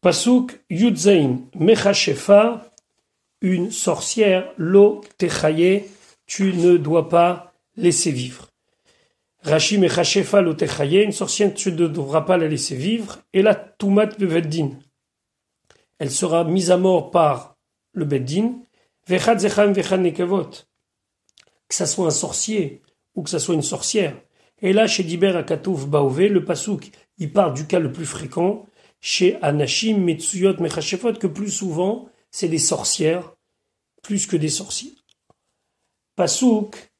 Pasuk Yudzain Mechashefa, une sorcière, lo techaye, tu ne dois pas laisser vivre. Rashi Mechashefa lo techaye, une sorcière, tu ne devras pas la laisser vivre. Et la tumat beveddin, elle sera mise à mort par le beddin. Vechad zecham vechad nekavot, que ça soit un sorcier ou que ça soit une sorcière. Et là, chez Diber Akatouf Baové, le pasuk, il parle du cas le plus fréquent, chez Anashim Metsuyot Mechashefot, que plus souvent, c'est des sorcières, plus que des sorciers. Pasuk,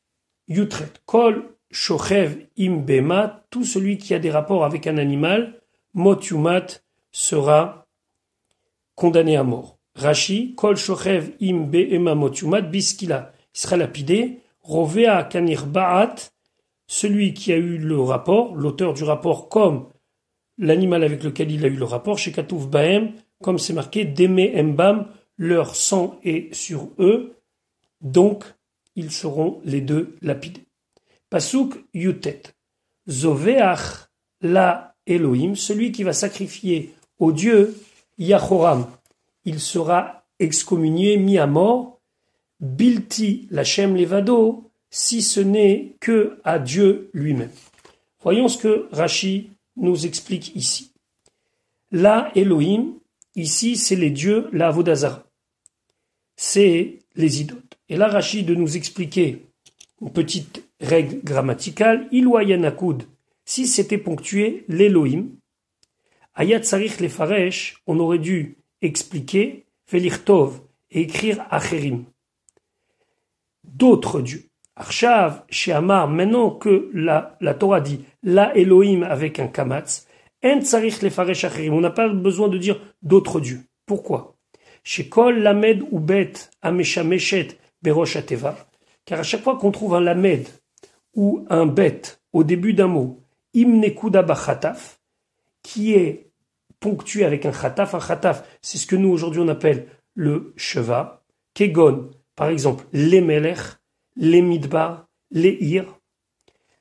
Yutret, Kol, Shochev, Im Bema, tout celui qui a des rapports avec un animal, Mot Yumat, sera condamné à mort. Rashi, Kol, Shochev, Im Bema, Mot Yumat, Biskila, il sera lapidé, Rovea Kanir Ba'at, celui qui a eu le rapport, l'auteur du rapport, comme l'animal avec lequel il a eu le rapport, chez Katouf Bahem, comme c'est marqué, Deme Embam, leur sang est sur eux, donc ils seront les deux lapidés. Pasuk Yutet, Zoveach la Elohim, celui qui va sacrifier au Dieu Yahoram, il sera excommunié, mis à mort, Bilti Lachem Levado, si ce n'est que à Dieu lui-même. Voyons ce que Rashi nous explique ici. La Elohim, ici, c'est les dieux, la Avodazara. C'est les idoles. Et là, Rashi de nous expliquer une petite règle grammaticale, Iloyanakoud, si c'était ponctué l'Elohim, Ayat Sarich Lefaresh, on aurait dû expliquer Velirtov et écrire Acherim, d'autres dieux. Arshav, chez Amar, maintenant que la Torah dit la Elohim avec un kamatz, en tsarich lefaresh acherim, on n'a pas besoin de dire d'autres dieux. Pourquoi? Chez Kol lamed ou bet ameshameshet berosh ateva, car à chaque fois qu'on trouve un lamed ou un bet au début d'un mot, imnekuda bachataf, qui est ponctué avec un khataf, c'est ce que nous aujourd'hui on appelle le sheva, kegon, par exemple, les melech, les midbar, les ir.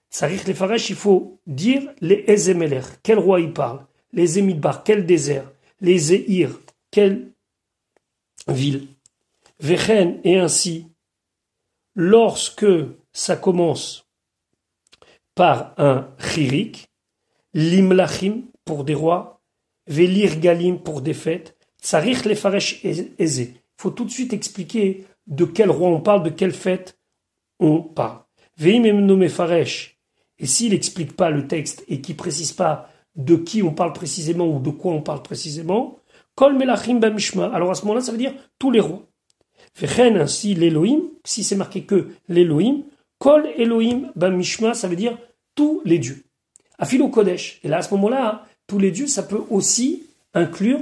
Tsarich les faresh, il faut dire les ezemeler, quel roi il parle, les emidbar, quel désert, les zeir, quelle ville. Vechen, et ainsi, lorsque ça commence par un chirik, limlachim pour des rois, velir galim pour des fêtes, tsarich les faresh ezé. Il faut tout de suite expliquer de quel roi on parle, de quelle fête on parle. Veim nommé faresh. Et s'il n'explique pas le texte et qu'il ne précise pas de qui on parle précisément ou de quoi on parle précisément, kol melachim bamishma. Alors à ce moment-là, ça veut dire tous les rois. Vechen, ainsi l'Elohim, si c'est marqué que l'Elohim, kol Elohim bamishma, ça veut dire tous les dieux. Afilo kodesh. Et là, à ce moment-là, tous les dieux, ça peut aussi inclure,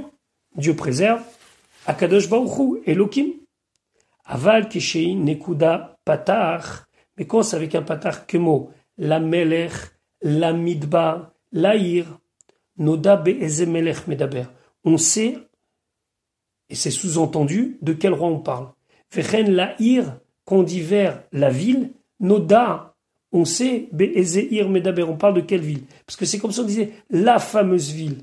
Dieu préserve, Akadosh Baruch Hu, Elohim. Aval kishei nekuda patar, mais quand c'est avec un patar kemo, la melech, la midbar, l'aïr, noda be'eze melech medaber. On sait, et c'est sous-entendu, de quel roi on parle. Vechen l'aïr, qu'on dit vers la ville, noda, on sait, be'eze ir medaber, on parle de quelle ville. Parce que c'est comme ça on disait, la fameuse ville,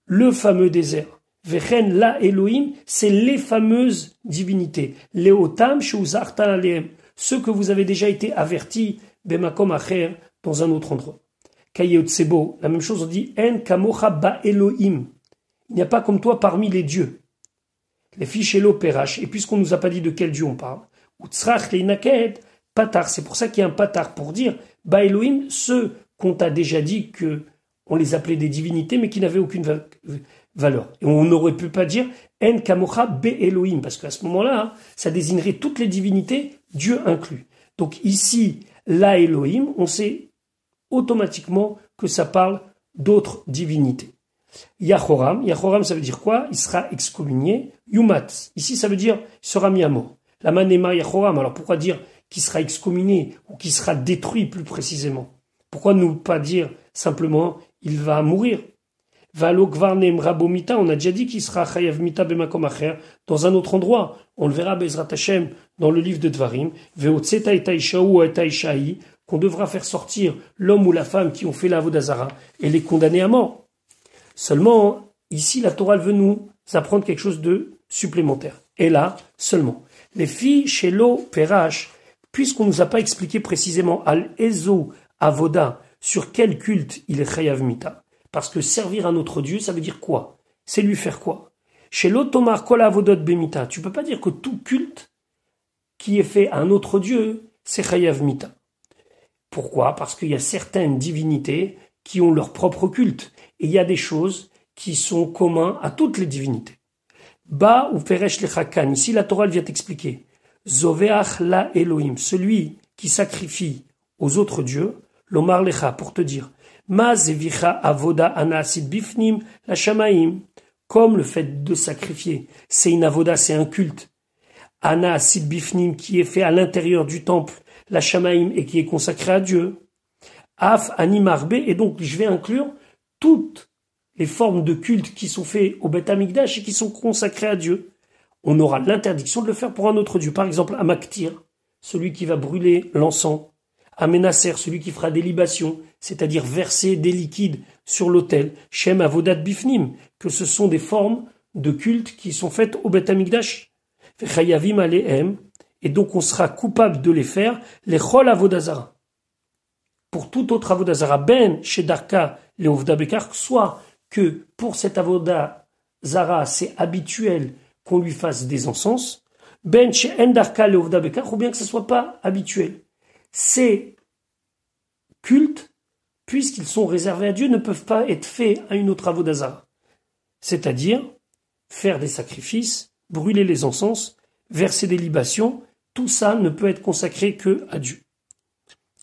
le fameux désert. Vechen la Elohim, c'est les fameuses divinités. Leotam sheuzartan aleem, ceux que vous avez déjà été avertis, bemakom acher, dans un autre endroit. Kayot sebo, la même chose on dit, en kamocha ba Elohim. Il n'y a pas comme toi parmi les dieux. Les fiches elo perash, et puisqu'on nous a pas dit de quel dieu on parle, utzrach leinaked, patar, c'est pour ça qu'il y a un patar pour dire, ba Elohim, ceux qu'on t'a déjà dit que on les appelait des divinités, mais qui n'avaient aucune valeur. Et on n'aurait pu pas dire En Kamocha Be Elohim, parce qu'à ce moment-là, ça désignerait toutes les divinités, Dieu inclus. Donc ici, la Elohim, on sait automatiquement que ça parle d'autres divinités. Yahoram, ça veut dire quoi? Il sera excommunié. Yumat, ici ça veut dire il sera mis à mort. La manema Yahoram, alors pourquoi dire qu'il sera excommunié ou qu'il sera détruit plus précisément? Pourquoi ne pas dire simplement il va mourir? Valokvarnem rabomita, on a déjà dit qu'il sera chayav mita bemakom acher dans un autre endroit. On le verra Bezrat Hashem dans le livre de Dvarim. Veotseta et taishaou et taishaï, qu'on devra faire sortir l'homme ou la femme qui ont fait la Avodazara et les condamner à mort. Seulement, Ici, la Torah veut nous apprendre quelque chose de supplémentaire. Et là, seulement. Les filles chez l'eau Perash, puisqu'on nous a pas expliqué précisément Al-Ezo Avoda, sur quel culte il est Chayav Mita. Parce que servir un autre Dieu, ça veut dire quoi? C'est lui faire quoi? Chez l'Otomar Kol Avodot Bemita, tu peux pas dire que tout culte qui est fait à un autre Dieu, c'est Chayav Mita. Pourquoi? Parce qu'il y a certaines divinités qui ont leur propre culte. Et il y a des choses qui sont communs à toutes les divinités. Ba ou Feresh Lechakan, ici la Torah vient t'expliquer. Zoveach la Elohim, celui qui sacrifie aux autres dieux, l'Omar Lecha, pour te dire, Ma zevicha avoda anasid bifnim la shamaim, comme le fait de sacrifier, c'est une avoda, c'est un culte. Anasid bifnim, qui est fait à l'intérieur du temple, la shamaim, et qui est consacré à Dieu. Af animarbe, et donc je vais inclure toutes les formes de culte qui sont faits au Beth Amikdash et qui sont consacrées à Dieu. On aura l'interdiction de le faire pour un autre Dieu. Par exemple, à Maktir, celui qui va brûler l'encens. À Ménasser, celui qui fera des libations, c'est-à-dire verser des liquides sur l'autel. Shem Avodat Bifnim, que ce sont des formes de culte qui sont faites au Beth Amikdash. Chayavim Alehem, et donc on sera coupable de les faire, les Chol Avodazara. Pour tout autre Avodazara, Ben Shedarka Leovda Bekar, soit que pour cet Avodazara, c'est habituel qu'on lui fasse des encens, Ben Shedarka Leovda Bekar, ou bien que ce soit pas habituel. Ces cultes, puisqu'ils sont réservés à Dieu, ne peuvent pas être faits à une autre avodazara. C'est-à-dire faire des sacrifices, brûler les encens, verser des libations, tout ça ne peut être consacré que à Dieu.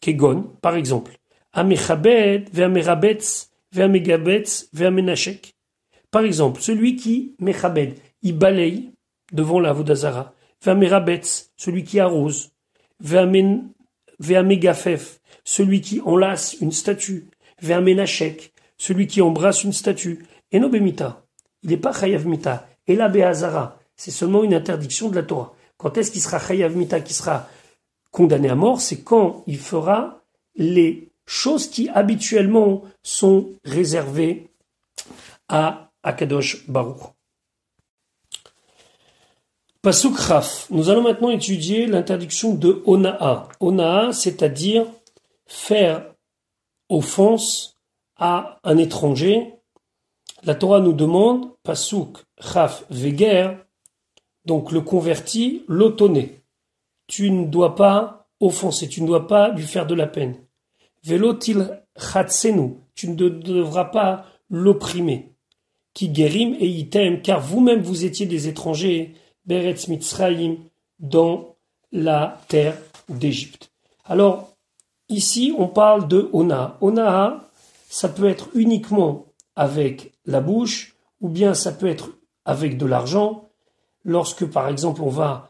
Kegon, par exemple, Amechabed, Ve'amerabetz, Ve'amegabetz, Ve'amenachek. Par exemple, celui qui, Mechabed, il balaye devant la avodazara. Ve'amerabetz, celui qui arrose. Ve'amegafef, celui qui enlace une statue. Ve'amenachek, celui qui embrasse une statue. Et no bemita, il n'est pas chayav mita. Et la be'azara, c'est seulement une interdiction de la Torah. Quand est-ce qu'il sera chayav mita, qui sera condamné à mort? C'est quand il fera les choses qui habituellement sont réservées à Akadosh Baruch. Pasuk Raf. Nous allons maintenant étudier l'interdiction de Onaa. Onaa, c'est-à-dire faire offense à un étranger. La Torah nous demande, Pasuk Raf Veger, donc le converti, l'autoné. Tu ne dois pas offenser, tu ne dois pas lui faire de la peine. Velotil Chatsenu, tu ne devras pas l'opprimer. Ki gerim et item, car vous-même vous étiez des étrangers, Beretz Mitzrayim, dans la terre d'Égypte. Alors, ici, on parle de Ona. Ona, ça peut être uniquement avec la bouche, ou bien ça peut être avec de l'argent. Lorsque, par exemple, on va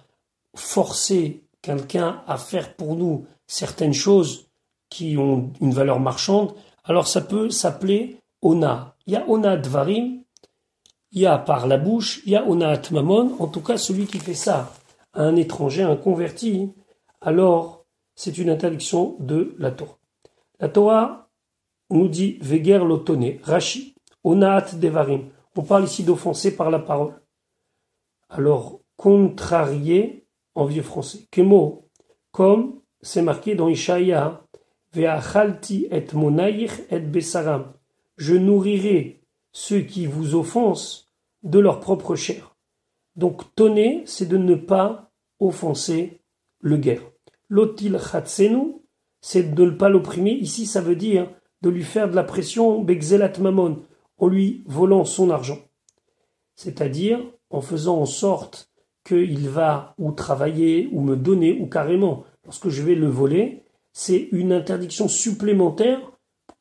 forcer quelqu'un à faire pour nous certaines choses qui ont une valeur marchande, alors ça peut s'appeler Ona. Il y a Ona Dvarim, il y a par la bouche, il y a Onat Mamon, en tout cas celui qui fait ça à un étranger, un converti, alors c'est une interdiction de la Torah. La Torah nous dit Veger l'otone, Rashi, Onat Devarim. On parle ici d'offenser par la parole. Alors, contrarier en vieux français. Kemo, comme c'est marqué dans Ishaïa, Ve'achalti et monaïch et besaram. Je nourrirai ceux qui vous offensent de leur propre chair. Donc, tonner, c'est de ne pas offenser le guerre. Lotil chatsenu, c'est de ne pas l'opprimer. Ici, ça veut dire de lui faire de la pression, begzelat mamon, en lui volant son argent. C'est-à-dire en faisant en sorte qu'il va ou travailler, ou me donner, ou carrément, lorsque je vais le voler, c'est une interdiction supplémentaire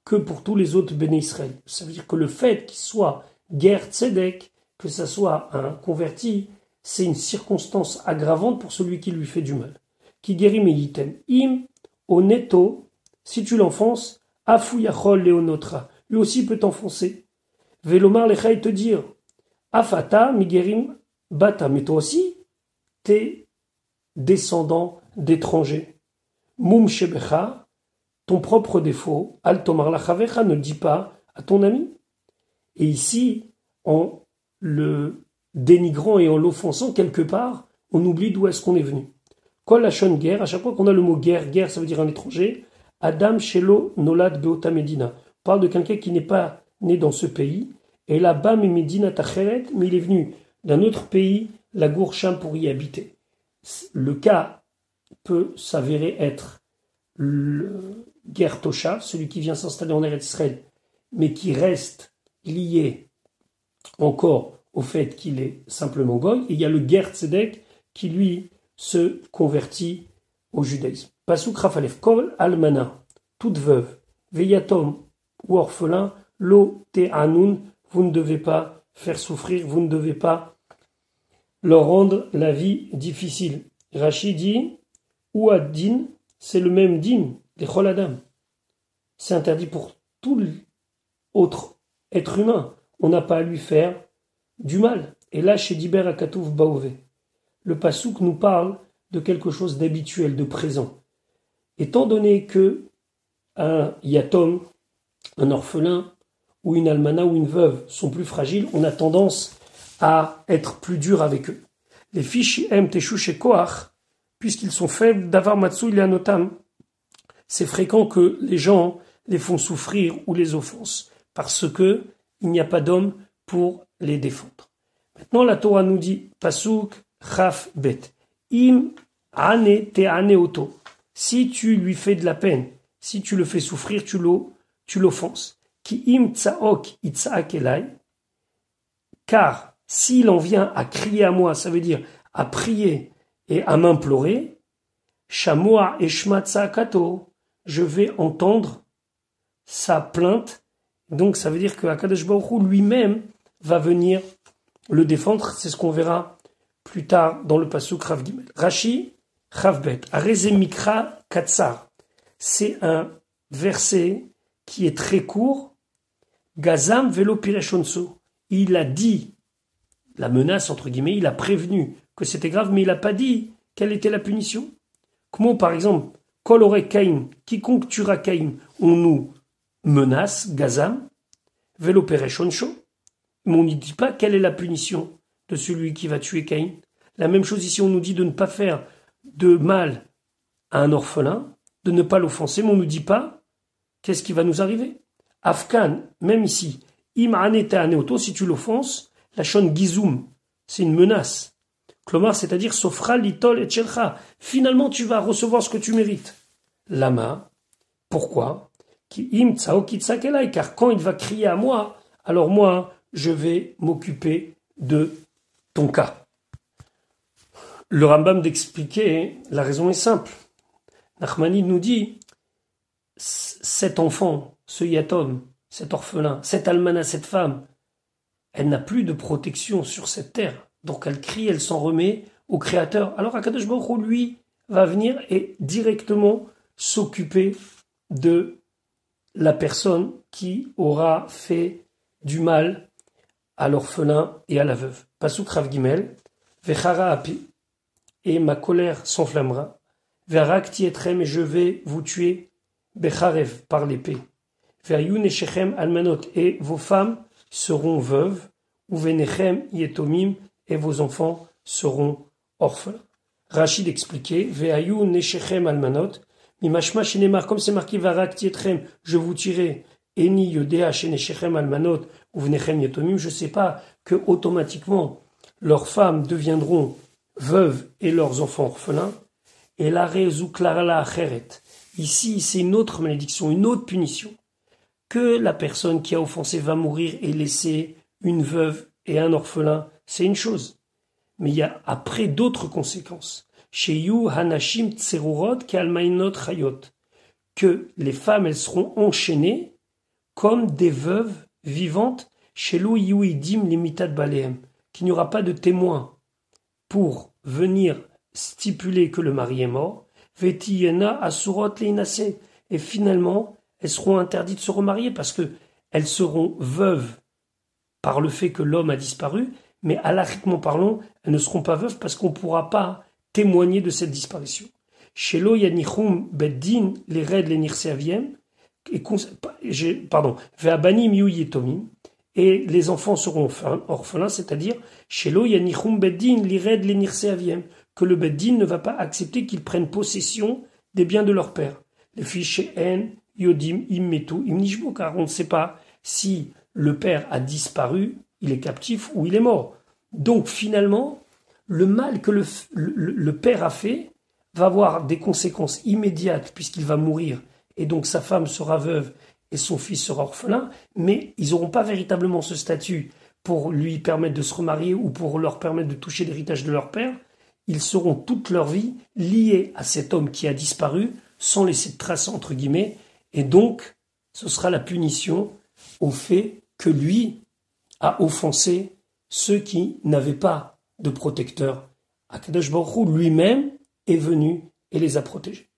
que pour tous les autres béné Israël. Ça veut dire que le fait qu'il soit ger tzedek, que ça soit un converti, c'est une circonstance aggravante pour celui qui lui fait du mal. Qui guérit item im oneto, si tu l'enfonces, afu yachol leonotra, lui aussi peut t'enfoncer. Velomar lecha et te dire, afata migerim bata, mais toi aussi, t'es descendant d'étrangers. Mum shebecha, ton propre défaut, al tomar lachavecha, ne le dis pas à ton ami. Et ici, en le dénigrant et en l'offensant quelque part, on oublie d'où est-ce qu'on est venu. Kol lachon guerre, à chaque fois qu'on a le mot guerre, guerre ça veut dire un étranger, Adam shelo nolad beota medina. On parle de quelqu'un qui n'est pas né dans ce pays, et là-bas, medina tacheret, mais il est venu d'un autre pays, la Gourcham, pour y habiter. Le cas peut s'avérer être le guerre toshav, celui qui vient s'installer en Eretz Israël, mais qui reste lié encore au fait qu'il est simplement goy. Et il y a le guerre tzedek qui lui se convertit au judaïsme. Pasuk Rafalef, Kol Almana, toute veuve, Veyatom ou orphelin, Lo Te Anun, vous ne devez pas faire souffrir, vous ne devez pas leur rendre la vie difficile. Rachid dit, ou ad-din, c'est le même din, les chol adam. C'est interdit pour tout autre être humain. On n'a pas à lui faire du mal. Et là, chez Diber Akatouf Baouvé, le pasouk nous parle de quelque chose d'habituel, de présent. Étant donné que un yatom, un orphelin, ou une almana ou une veuve sont plus fragiles, on a tendance à être plus dur avec eux. Les filles aiment teshu chez Koach, puisqu'ils sont faibles, d'avar matsu il notam. C'est fréquent que les gens les font souffrir ou les offensent, parce que il n'y a pas d'homme pour les défendre. Maintenant, la Torah nous dit, pasuk chaf bet, im ane te ane oto. Si tu lui fais de la peine, si tu le fais souffrir, tu l'offenses. Ki im tsaok itsaak elai, car s'il en vient à crier à moi, ça veut dire à prier et à m'implorer, shamoa eshma tsaakato, je vais entendre sa plainte. Donc ça veut dire que Akadosh Baruch Hu lui-même va venir le défendre. C'est ce qu'on verra plus tard dans le pasuk Rav Gimel. Rashi Chavbet, Areze Mikra Katsar. C'est un verset qui est très court. Gazam velo pireshonso. Il a dit la menace, entre guillemets, il a prévenu que c'était grave, mais il n'a pas dit quelle était la punition. Comment, par exemple, Kolore Caïn, quiconque tuera Caïn, on nous menace, Gazam, velo pireshonso, mais on ne dit pas quelle est la punition de celui qui va tuer Caïn. La même chose ici, on nous dit de ne pas faire de mal à un orphelin, de ne pas l'offenser, mais on ne nous dit pas qu'est-ce qui va nous arriver. Afkan, même ici, im aneta aneoto, si tu l'offenses, la shon gizoum, c'est une menace. Klomar, c'est-à-dire sofra litol et chelcha. Finalement, tu vas recevoir ce que tu mérites. Lama, pourquoi? Ki im tsaokitsakelai, car quand il va crier à moi, alors moi, je vais m'occuper de ton cas. Le Rambam d'expliquer, la raison est simple. Nachmanide nous dit, cet enfant, ce yatom, cet orphelin, cette almana, cette femme, elle n'a plus de protection sur cette terre. Donc elle crie, elle s'en remet au Créateur. Alors Akadosh Baruch Hu, lui, va venir et directement s'occuper de la personne qui aura fait du mal à l'orphelin et à la veuve. Pasuk Rav Gimel, Vechara api, et ma colère s'enflammera. Verak tietrem, et je vais vous tuer. Becharev, par l'épée. Ve'ayun eshechem almanot, et vos femmes seront veuves. Ou venechem yetomim, et vos enfants seront orphelins. Rachid expliquait, Ve'ayun eshechem almanot, mimashma shenemar, comme c'est marqué Varak tietrem, je vous tuerai. Eni yodea sheneshechem almanot, ou venechem yetomim, je ne sais pas que automatiquement leurs femmes deviendront veuves et leurs enfants orphelins. Et la rezuklarala acheret. Ici, c'est une autre malédiction, une autre punition. Que la personne qui a offensé va mourir et laisser une veuve et un orphelin, c'est une chose. Mais il y a après d'autres conséquences. Sheyu hanashim tserurot kealmainot chayot. Que les femmes, elles seront enchaînées comme des veuves vivantes. Shelo yuidim limitat balehem. Qu'il n'y aura pas de témoin pour venir stipuler que le mari est mort. Vetiyena asurot leinase. Et finalement, elles seront interdites de se remarier parce que elles seront veuves par le fait que l'homme a disparu, mais halachiquement parlant, elles ne seront pas veuves parce qu'on ne pourra pas témoigner de cette disparition. Shelo yanichum beddin les red les nirseaviem, pardon, ve'abanim yu yetomim, et les enfants seront orphelins, c'est-à-dire Shelo Yanichum Beddin Lired Lenirse Aviem, que le Beddin ne va pas accepter qu'ils prennent possession des biens de leur père. Les fiches En Yodim Immetu Imnishbo, car on ne sait pas si le père a disparu, il est captif ou il est mort. Donc finalement, le mal que le père a fait va avoir des conséquences immédiates puisqu'il va mourir et donc sa femme sera veuve et son fils sera orphelin, mais ils n'auront pas véritablement ce statut pour lui permettre de se remarier ou pour leur permettre de toucher l'héritage de leur père. Ils seront toute leur vie liés à cet homme qui a disparu sans laisser de trace entre guillemets, et donc ce sera la punition au fait que lui a offensé ceux qui n'avaient pas de protecteur. Akadosh Baruch Hu lui-même est venu et les a protégés.